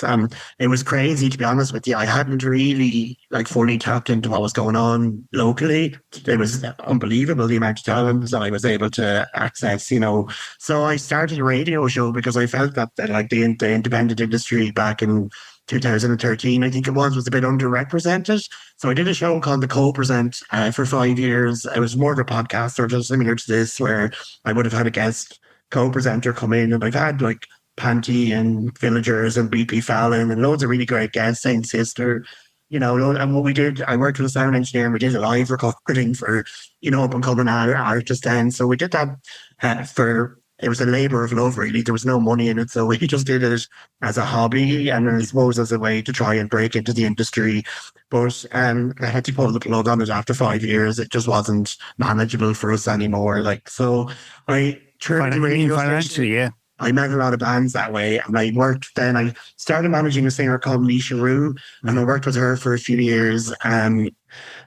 artists. It was crazy, to be honest with you. I hadn't really like fully tapped into what was going on locally. It was unbelievable the amount of talent that I was able to access, you know. So I started a radio show because I felt that like the independent industry back in 2013, I think it was a bit underrepresented. So I did a show called The Co-Present for 5 years. It was more of a podcast, sort of similar to this, where I would have had a guest co-presenter come in, and I've had like Panty and Villagers and BP Fallon and loads of really great guests, Saint Sister, you know. And what we did, I worked with a sound engineer and we did a live recording for, you know, up and coming artists then. So we did that for, it was a labor of love, really. There was no money in it. So we just did it as a hobby and I suppose as a way to try and break into the industry. But I had to pull the plug on it after 5 years. It just wasn't manageable for us anymore. Like, so I turned the radio station. Financially, yeah. I met a lot of bands that way, and I worked then. I started managing a singer called Nisha Rue, and I worked with her for a few years. And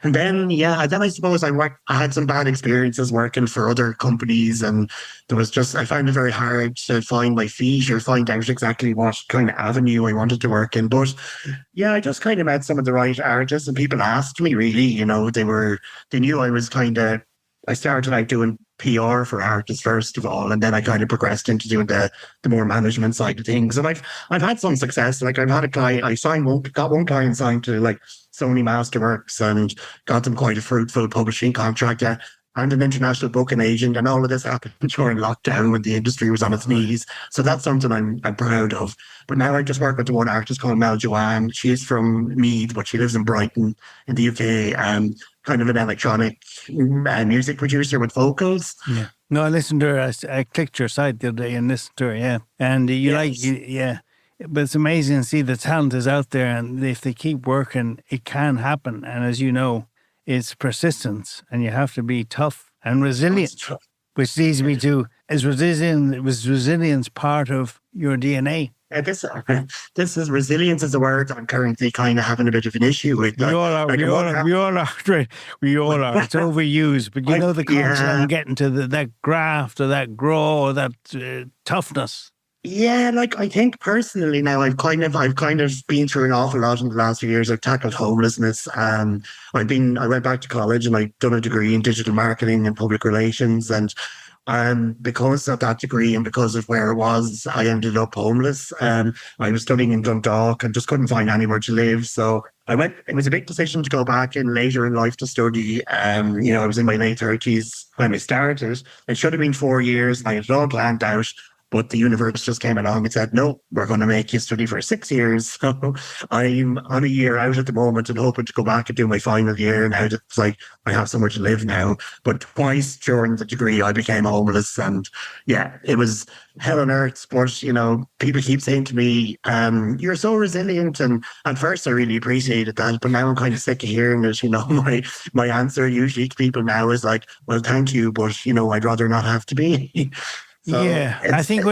then, yeah, then I suppose I had some bad experiences working for other companies, and there was just, I found it very hard to find my feet or find out exactly what kind of avenue I wanted to work in. But yeah, I just kind of met some of the right artists, and people asked me really, you know, they knew I was I started like doing PR for artists first of all, and then I kind of progressed into doing the more management side of things. And I've had some success. Like I've had a client, got one client signed to like Sony Masterworks and got them quite a fruitful publishing contract. And an international booking agent, and all of this happened during lockdown when the industry was on its knees. So that's something I'm proud of. But now I just work with the one artist called Mel Joanne. She's from Meath, but she lives in Brighton in the UK. Kind of an electronic music producer with vocals. Yeah. No, I listened to her. I clicked your site the other day and listened to her. Yeah, and yeah. But it's amazing to see the talent is out there, and if they keep working, it can happen. And as you know, it's persistence, and you have to be tough and resilient, which leads me to, was resilience part of your DNA? This is resilience is a word I'm currently kind of having a bit of an issue with. We all are. We all are. It's overused, but you know the concept. I'm getting to that graft or that grow or that toughness. Yeah, like I think personally now I've kind of been through an awful lot in the last few years. I've tackled homelessness. I went back to college and I've done a degree in digital marketing and public relations, and because of that degree and because of where it was, I ended up homeless. I was studying in Dundalk and just couldn't find anywhere to live. So it was a big decision to go back in later in life to study. You know, I was in my late 30s when I started. It should have been 4 years and I had it all planned out. But the universe just came along and said, no, we're going to make you study for 6 years. So I'm on a year out at the moment and hoping to go back and do my final year. Now it's like I have somewhere to live now. But twice during the degree, I became homeless. And yeah, it was hell on earth. But, you know, people keep saying to me, you're so resilient. And at first, I really appreciated that. But now I'm kind of sick of hearing it. You know, my answer usually to people now is like, well, thank you. But, you know, I'd rather not have to be. So yeah, I think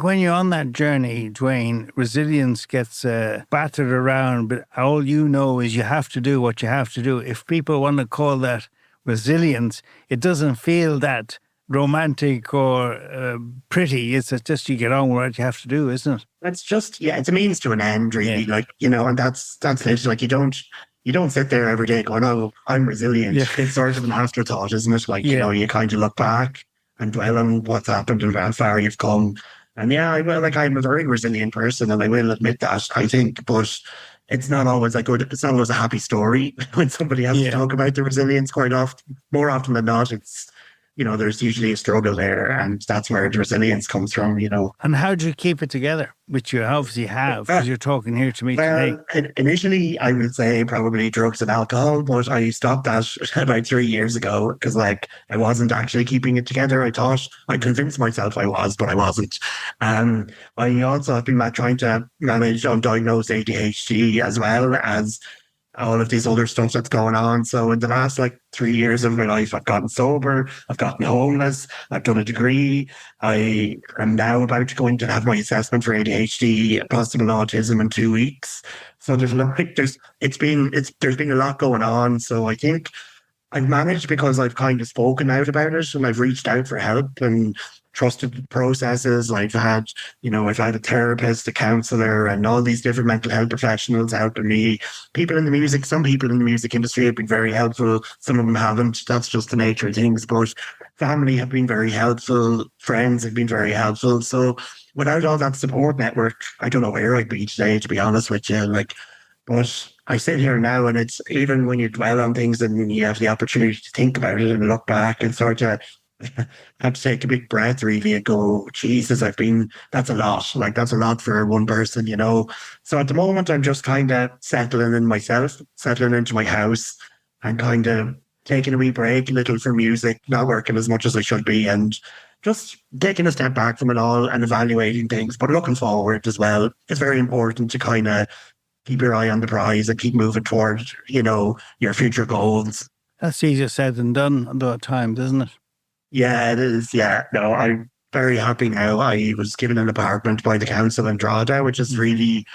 when you're on that journey, Dwayne, resilience gets battered around, but all you know is you have to do what you have to do. If people want to call that resilience, it doesn't feel that romantic or pretty. It's just you get on with what you have to do, isn't it? That's just, yeah, it's a means to an end, really. Yeah. Like, you know, and that's it. Like, you don't sit there every day going, oh, I'm resilient. Yeah. It's sort of an afterthought, isn't it? Like, you know, you kind of look back and dwell on what's happened and how far you've come. And yeah, I'm a very resilient person, and I will admit that, I think, but it's not always it's not always a happy story when somebody has to talk about the resilience more often than not. It's, you know, there's usually a struggle there, and that's where the resilience comes from, you know. And how do you keep it together? Which you obviously have, because you're talking here to me today. Initially, I would say probably drugs and alcohol, but I stopped that about 3 years ago because, like, I wasn't actually keeping it together. I convinced myself I was, but I wasn't. I also have been trying to manage undiagnosed ADHD as well as all of these other stuff that's going on. So in the last 3 years of my life, I've gotten sober, I've gotten homeless, I've done a degree. I am now about to go in to have my assessment for ADHD, possible autism in 2 weeks. So there's been a lot going on. So I think I've managed because I've kind of spoken out about it and I've reached out for help. And trusted processes. I've had a therapist, a counselor, and all these different mental health professionals helping me. Some people in the music industry have been very helpful. Some of them haven't. That's just the nature of things. But family have been very helpful. Friends have been very helpful. So without all that support network, I don't know where I'd be today, to be honest with you. But I sit here now, and it's even when you dwell on things and you have the opportunity to think about it and look back and sort of have to take a big breath, really, and go, Jesus, that's a lot. Like, that's a lot for one person, you know? So at the moment, I'm just kind of settling in myself, settling into my house, and kind of taking a wee break a little from music, not working as much as I should be, and just taking a step back from it all and evaluating things, but looking forward as well. It's very important to kind of keep your eye on the prize and keep moving towards, your future goals. That's easier said than done at times, isn't it? Yeah, it is. Yeah, no, I'm very happy now. I was given an apartment by the council in Drogheda, which is really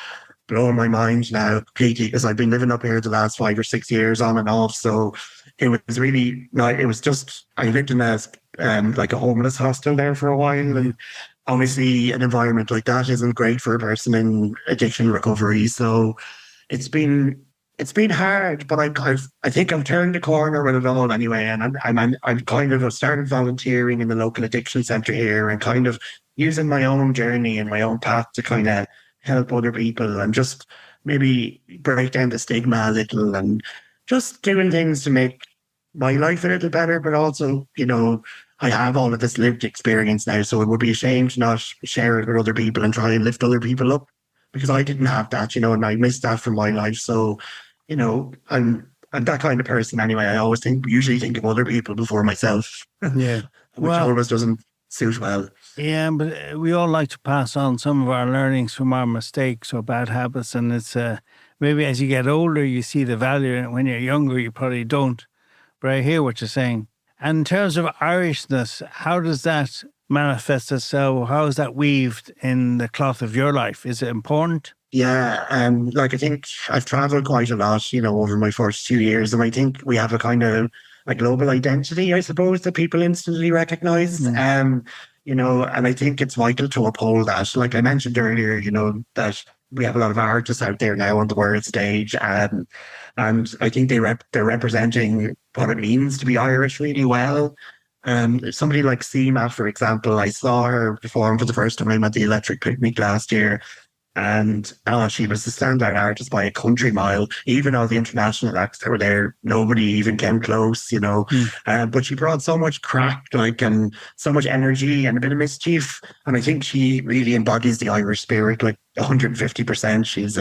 blowing my mind now completely, because I've been living up here the last 5 or 6 years on and off. So it was really like, it was just, I lived in like a homeless hostel there for a while. And obviously an environment like that isn't great for a person in addiction recovery. So it's been it's been hard, but I think I've turned the corner with it all anyway. And I'm kind of I've started volunteering in the local addiction centre here, and kind of using my own journey and my own path to kind of help other people, and just maybe break down the stigma a little, and just doing things to make my life a little better. But also, I have all of this lived experience now, so it would be a shame to not share it with other people and try and lift other people up, because I didn't have that, and I missed that from my life. So, I'm that kind of person anyway. I always usually think of other people before myself, Yeah. which Well, always doesn't suit well. yeah, but we all like to pass on some of our learnings from our mistakes or bad habits. And it's maybe as you get older, you see the value in it. When you're younger, you probably don't. But I hear what you're saying. And in terms of Irishness, how does that manifest itself? How is that weaved in the cloth of your life? Is it important? Yeah, I think I've traveled quite a lot, over my first 2 years, and I think we have a kind of a global identity, I suppose, that people instantly recognize. Mm. And I think it's vital to uphold that. Like I mentioned earlier, that we have a lot of artists out there now on the world stage, and I think they're representing what it means to be Irish really well. Somebody like Seema, for example, I saw her perform for the first time at the Electric Picnic last year. And she was the standout artist by a country mile. Even all the international acts that were there, nobody even came close, But she brought so much crack, and so much energy and a bit of mischief. And I think she really embodies the Irish spirit, 150%. She's